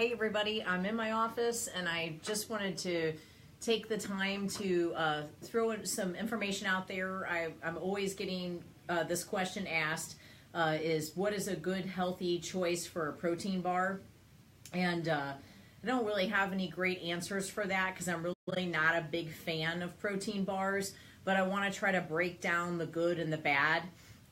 Hey everybody, I'm in my office and I just wanted to take the time to throw some information out there. I'm always getting this question asked, is what is a good healthy choice for a protein bar? And I don't really have any great answers for that because I'm really not a big fan of protein bars, but I want to try to break down the good and the bad.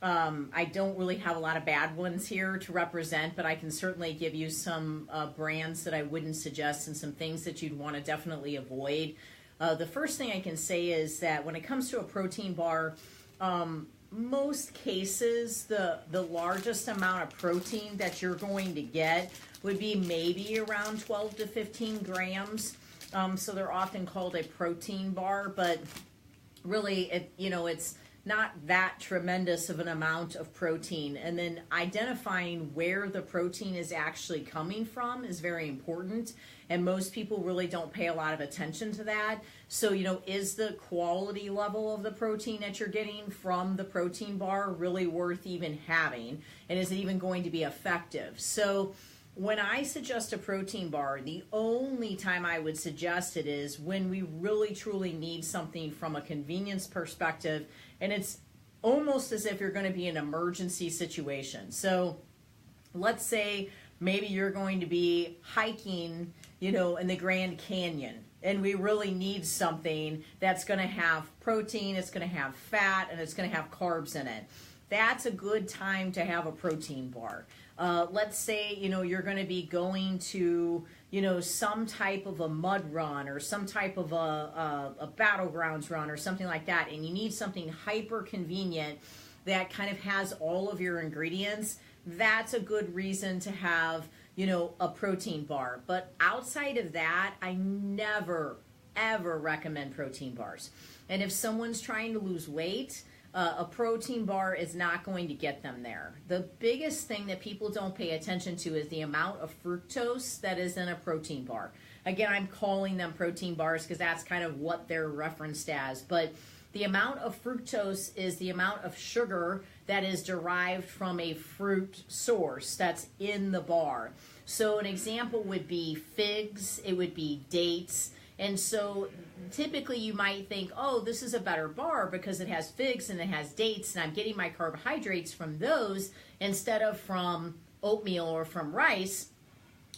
I don't really have a lot of bad ones here to represent, but I can certainly give you some brands that I wouldn't suggest and some things that you'd want to definitely avoid. The first thing I can say is that when it comes to a protein bar, most cases, the largest amount of protein that you're going to get would be maybe around 12 to 15 grams. So they're often called a protein bar, but really, it's not that tremendous of an amount of protein. And then identifying where the protein is actually coming from is very important. And most people really don't pay a lot of attention to that. So, is the quality level of the protein that you're getting from the protein bar really worth even having? And is it even going to be effective? So when I suggest a protein bar, the only time I would suggest it is when we really truly need something from a convenience perspective, and it's almost as if you're going to be in an emergency situation. So let's say maybe you're going to be hiking, in the Grand Canyon, and we really need something that's going to have protein, it's going to have fat, and it's going to have carbs in it. That's a good time to have a protein bar. Let's say, you're going to be going to, some type of a mud run or some type of a battlegrounds run or something like that, and you need something hyper convenient that kind of has all of your ingredients. That's a good reason to have, a protein bar. But outside of that, I never, ever recommend protein bars. And if someone's trying to lose weight, a protein bar is not going to get them there. The biggest thing that people don't pay attention to is the amount of fructose that is in a protein bar. Again, I'm calling them protein bars because that's kind of what they're referenced as. But the amount of fructose is the amount of sugar that is derived from a fruit source that's in the bar. So an example would be figs, it would be dates. And so typically you might think, oh, this is a better bar because it has figs and it has dates and I'm getting my carbohydrates from those instead of from oatmeal or from rice,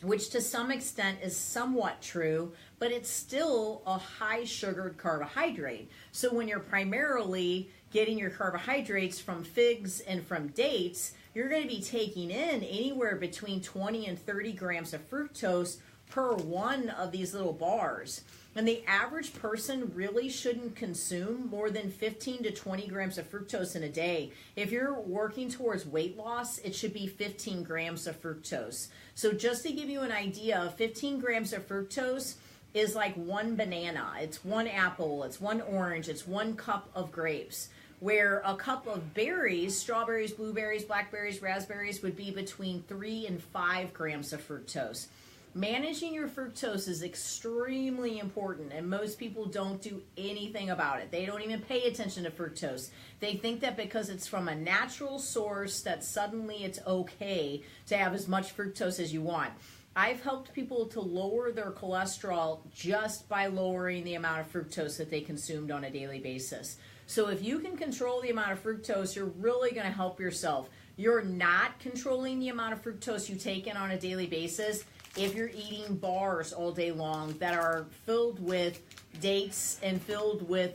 which to some extent is somewhat true, but it's still a high sugared carbohydrate. So when you're primarily getting your carbohydrates from figs and from dates, you're going to be taking in anywhere between 20 and 30 grams of fructose per one of these little bars. And the average person really shouldn't consume more than 15 to 20 grams of fructose in a day. If you're working towards weight loss, it should be 15 grams of fructose. So just to give you an idea, 15 grams of fructose is like one banana, it's one apple, it's one orange, it's one cup of grapes. Where a cup of berries, strawberries, blueberries, blackberries, raspberries, would be between 3 and 5 grams of fructose. Managing your fructose is extremely important, and most people don't do anything about it. They don't even pay attention to fructose. They think that because it's from a natural source that suddenly it's okay to have as much fructose as you want. I've helped people to lower their cholesterol just by lowering the amount of fructose that they consumed on a daily basis. So if you can control the amount of fructose, you're really going to help yourself. You're not controlling the amount of fructose you take in on a daily basis if you're eating bars all day long that are filled with dates and filled with,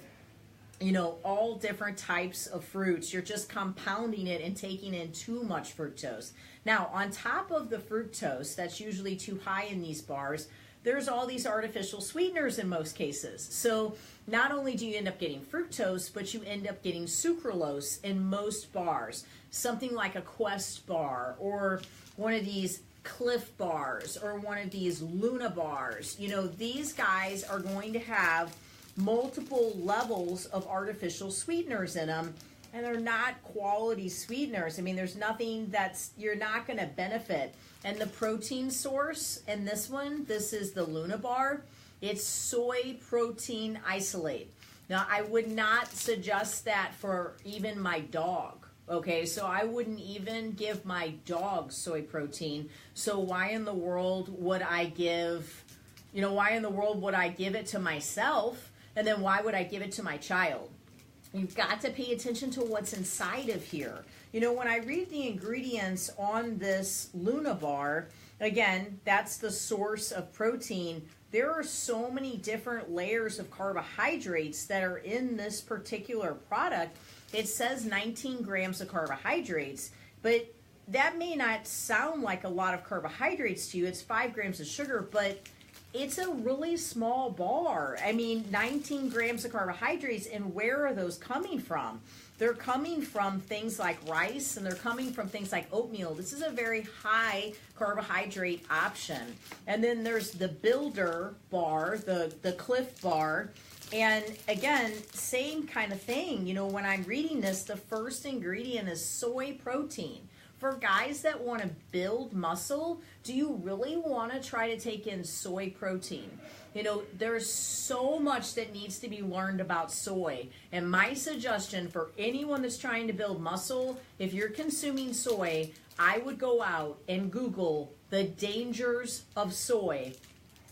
all different types of fruits. You're just compounding it and taking in too much fructose. Now, on top of the fructose that's usually too high in these bars, there's all these artificial sweeteners in most cases. So not only do you end up getting fructose, but you end up getting sucralose in most bars. Something like a Quest bar or one of these Cliff bars or one of these Luna bars. These guys are going to have multiple levels of artificial sweeteners in them, and they're not quality sweeteners. I mean, there's nothing you're not going to benefit. And the protein source in this one, this is the Luna bar, it's soy protein isolate. Now, I would not suggest that for even my dog. Okay, so I wouldn't even give my dog soy protein. So why in the world would I give, why in the world would I give it to myself? And then why would I give it to my child? You've got to pay attention to what's inside of here. When I read the ingredients on this Luna bar, again, that's the source of protein. There are so many different layers of carbohydrates that are in this particular product. It says 19 grams of carbohydrates, but that may not sound like a lot of carbohydrates to you. It's 5 grams of sugar, but it's a really small bar. I mean, 19 grams of carbohydrates, and where are those coming from? They're coming from things like rice, and they're coming from things like oatmeal. This is a very high carbohydrate option. And then there's the Builder bar, the Cliff bar. And again, same kind of thing. When I'm reading this, the first ingredient is soy protein. For guys that want to build muscle, do you really want to try to take in soy protein? There's so much that needs to be learned about soy. And my suggestion for anyone that's trying to build muscle, if you're consuming soy, I would go out and Google the dangers of soy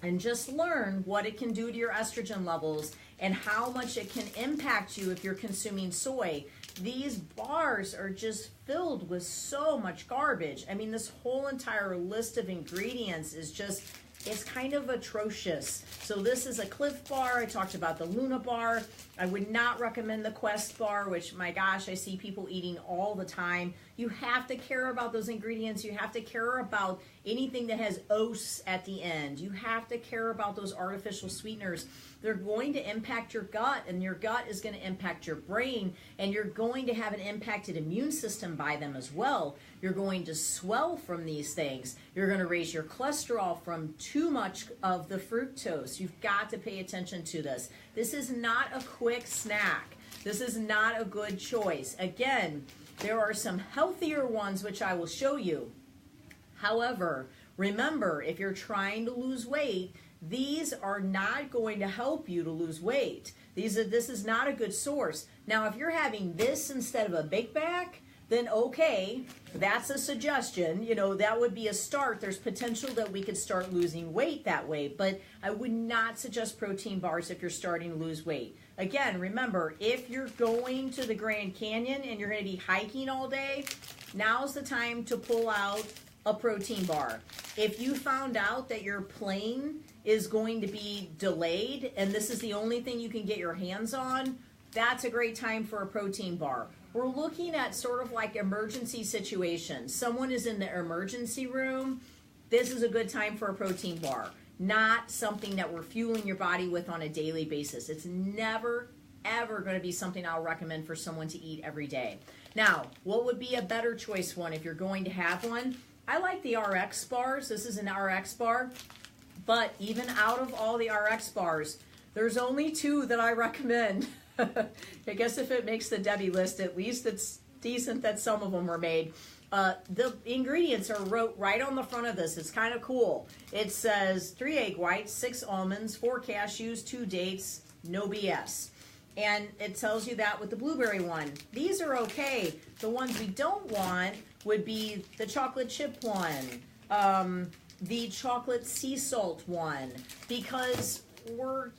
and just learn what it can do to your estrogen levels and how much it can impact you if you're consuming soy. These bars are just filled with so much garbage. I mean, this whole entire list of ingredients is just, it's kind of atrocious. So this is a Cliff bar. I talked about the Luna bar. I would not recommend the Quest bar, which, my gosh, I see people eating all the time. You have to care about those ingredients. You have to care about anything that has os at the end. You have to care about those artificial sweeteners. They're going to impact your gut, and your gut is going to impact your brain, and you're going to have an impacted immune system by them as well. You're going to swell from these things. You're going to raise your cholesterol from too much of the fructose. You've got to pay attention to this. This is not a quick snack. This is not a good choice. Again, there are some healthier ones which I will show you. However, remember, if you're trying to lose weight, these are not going to help you to lose weight. This is not a good source. Now, if you're having this instead of a Big Mac, then okay, that's a suggestion. That would be a start. There's potential that we could start losing weight that way, but I would not suggest protein bars if you're starting to lose weight. Again, remember, if you're going to the Grand Canyon and you're going to be hiking all day, now's the time to pull out a protein bar. If you found out that your plane is going to be delayed and this is the only thing you can get your hands on, that's a great time for a protein bar. We're looking at sort of like emergency situations. Someone is in the emergency room. This is a good time for a protein bar, not something that we're fueling your body with on a daily basis. It's never, ever going to be something I'll recommend for someone to eat every day. Now, what would be a better choice one if you're going to have one? I like the RX bars. This is an RX bar. But even out of all the RX bars, there's only 2 that I recommend. I guess if it makes the Debbie list, at least it's decent that some of them are made. The ingredients are wrote right on the front of this. It's kind of cool. It says 3 egg whites, 6 almonds, 4 cashews, 2 dates, no BS. And it tells you that with the blueberry one. These are okay. The ones we don't want would be the chocolate chip one, the chocolate sea salt one, because we're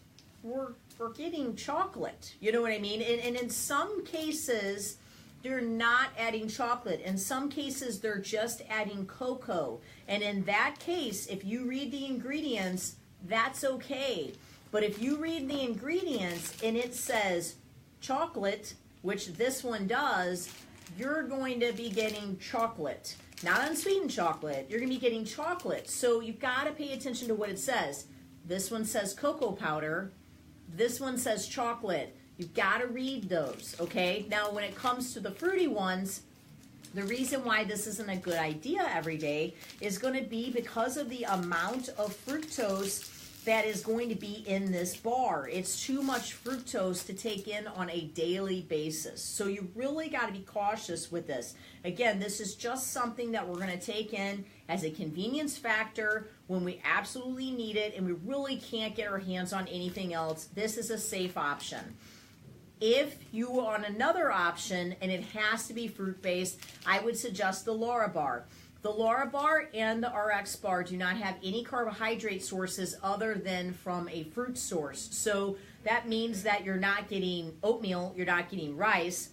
getting chocolate. You know what I mean? And in some cases, they're not adding chocolate. In some cases, they're just adding cocoa. And in that case, if you read the ingredients, that's okay. But if you read the ingredients and it says chocolate, which this one does, you're going to be getting chocolate. Not unsweetened chocolate. You're going to be getting chocolate. So you've got to pay attention to what it says. This one says cocoa powder. This one says chocolate. You've got to read those, okay? Now, when it comes to the fruity ones, the reason why this isn't a good idea every day is going to be because of the amount of fructose that is going to be in this bar. It's too much fructose to take in on a daily basis. So you really got to be cautious with this. Again, this is just something that we're going to take in as a convenience factor when we absolutely need it and we really can't get our hands on anything else. This is a safe option. If you are on another option and it has to be fruit-based, I would suggest the Laura bar. The Laura bar and the RX bar do not have any carbohydrate sources other than from a fruit source. So that means that you're not getting oatmeal, you're not getting rice.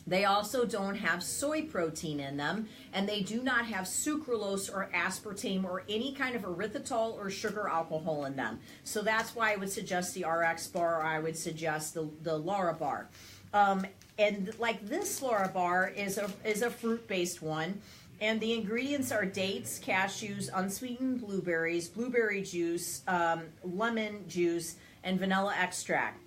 They also don't have soy protein in them, and they do not have sucralose or aspartame or any kind of erythritol or sugar alcohol in them. So that's why I would suggest the RX bar, or I would suggest the Laura bar. And like this Laura bar is a fruit-based one, and the ingredients are dates, cashews, unsweetened blueberries, blueberry juice, lemon juice, and vanilla extract.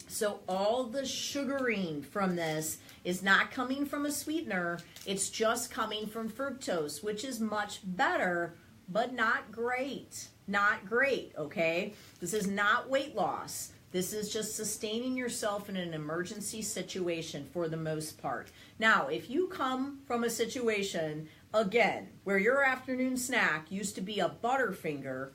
So all the sugaring from this is not coming from a sweetener, it's just coming from fructose, which is much better, but not great. Not great, okay? This is not weight loss. This is just sustaining yourself in an emergency situation for the most part. Now, if you come from a situation, again, where your afternoon snack used to be a Butterfinger,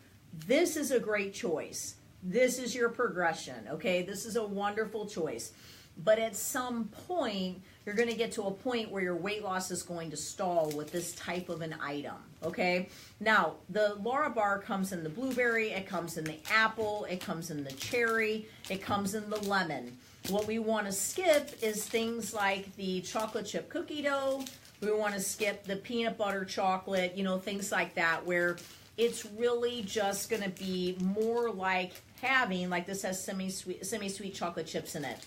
this is a great choice. This is your progression, okay? This is a wonderful choice. But at some point, you're going to get to a point where your weight loss is going to stall with this type of an item, okay? Now, the Laura bar comes in the blueberry, it comes in the apple, it comes in the cherry, it comes in the lemon. What we want to skip is things like the chocolate chip cookie dough. We want to skip the peanut butter chocolate, you know, things like that, where it's really just going to be more like having, like this has semi-sweet chocolate chips in it.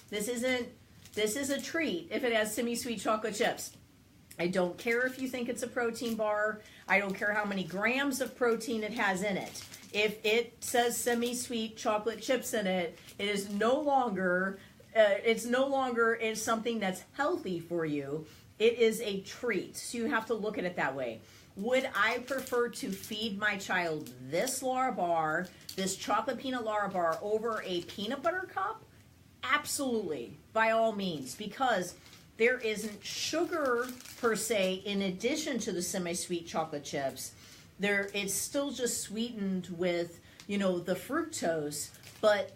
This is a treat if it has semi-sweet chocolate chips. I don't care if you think it's a protein bar. I don't care how many grams of protein it has in it. If it says semi-sweet chocolate chips in it, it is no longer, it's something that's healthy for you. It is a treat. So you have to look at it that way. Would I prefer to feed my child this Laura bar, this chocolate peanut Laura bar, over a peanut butter cup? Absolutely, by all means, because there isn't sugar per se in addition to the semi-sweet chocolate chips. It's still just sweetened with, you know, the fructose, but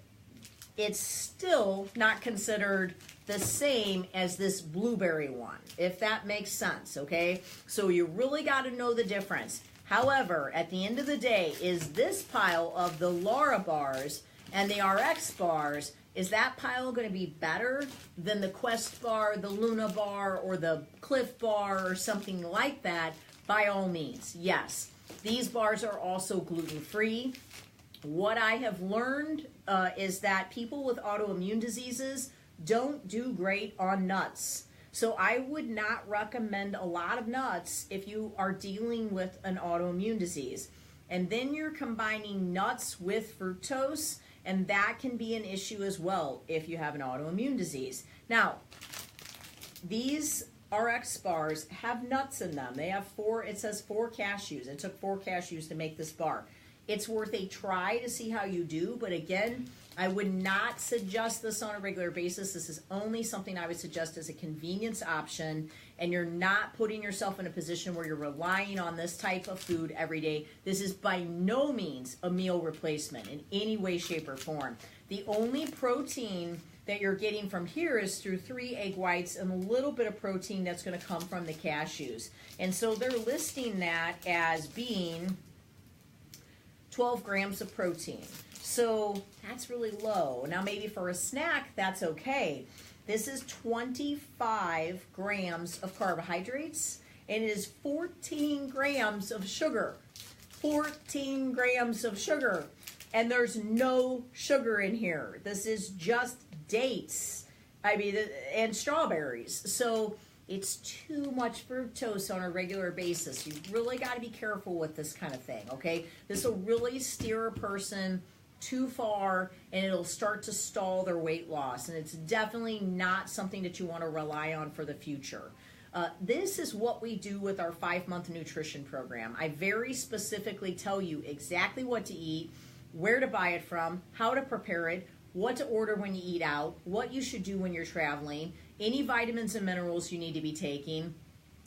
it's still not considered the same as this blueberry one, if that makes sense, okay? So you really got to know the difference. However, at the end of the day, is this pile of the Laura bars and the RX bars, is that pile going to be better than the Quest bar, the Luna bar, or the Cliff bar, or something like that? By all means, yes. These bars are also gluten-free. What I have learned is that people with autoimmune diseases don't do great on nuts. So I would not recommend a lot of nuts if you are dealing with an autoimmune disease. And then you're combining nuts with fructose, and that can be an issue as well if you have an autoimmune disease. Now, these RX bars have nuts in them. They have it says 4 cashews. It took 4 cashews to make this bar. It's worth a try to see how you do, but again, I would not suggest this on a regular basis. This is only something I would suggest as a convenience option, and you're not putting yourself in a position where you're relying on this type of food every day. This is by no means a meal replacement in any way, shape, or form. The only protein that you're getting from here is through 3 egg whites and a little bit of protein that's going to come from the cashews. And so they're listing that as being 12 grams of protein. So that's really low. Now maybe for a snack, that's okay. This is 25 grams of carbohydrates, and it is 14 grams of sugar. 14 grams of sugar. And there's no sugar in here. This is just dates, and strawberries. So it's too much fructose on a regular basis. You really got to be careful with this kind of thing, okay? This will really steer a person too far, and it'll start to stall their weight loss, and it's definitely not something that you want to rely on for the future. This is what we do with our 5-month nutrition program. I very specifically tell you exactly what to eat, where to buy it from, how to prepare it, what to order when you eat out, what you should do when you're traveling, any vitamins and minerals you need to be taking.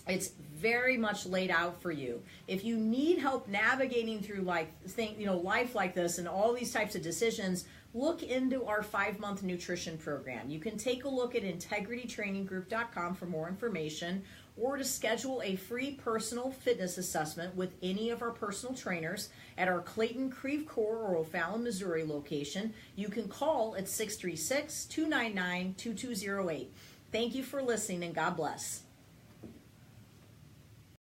It's very much laid out for you. If you need help navigating through life like this and all these types of decisions, look into our 5-month nutrition program. You can take a look at integritytraininggroup.com for more information, or to schedule a free personal fitness assessment with any of our personal trainers at our Clayton, Creve Coeur, or O'Fallon, Missouri location. You can call at 636-299-2208. Thank you for listening, and God bless.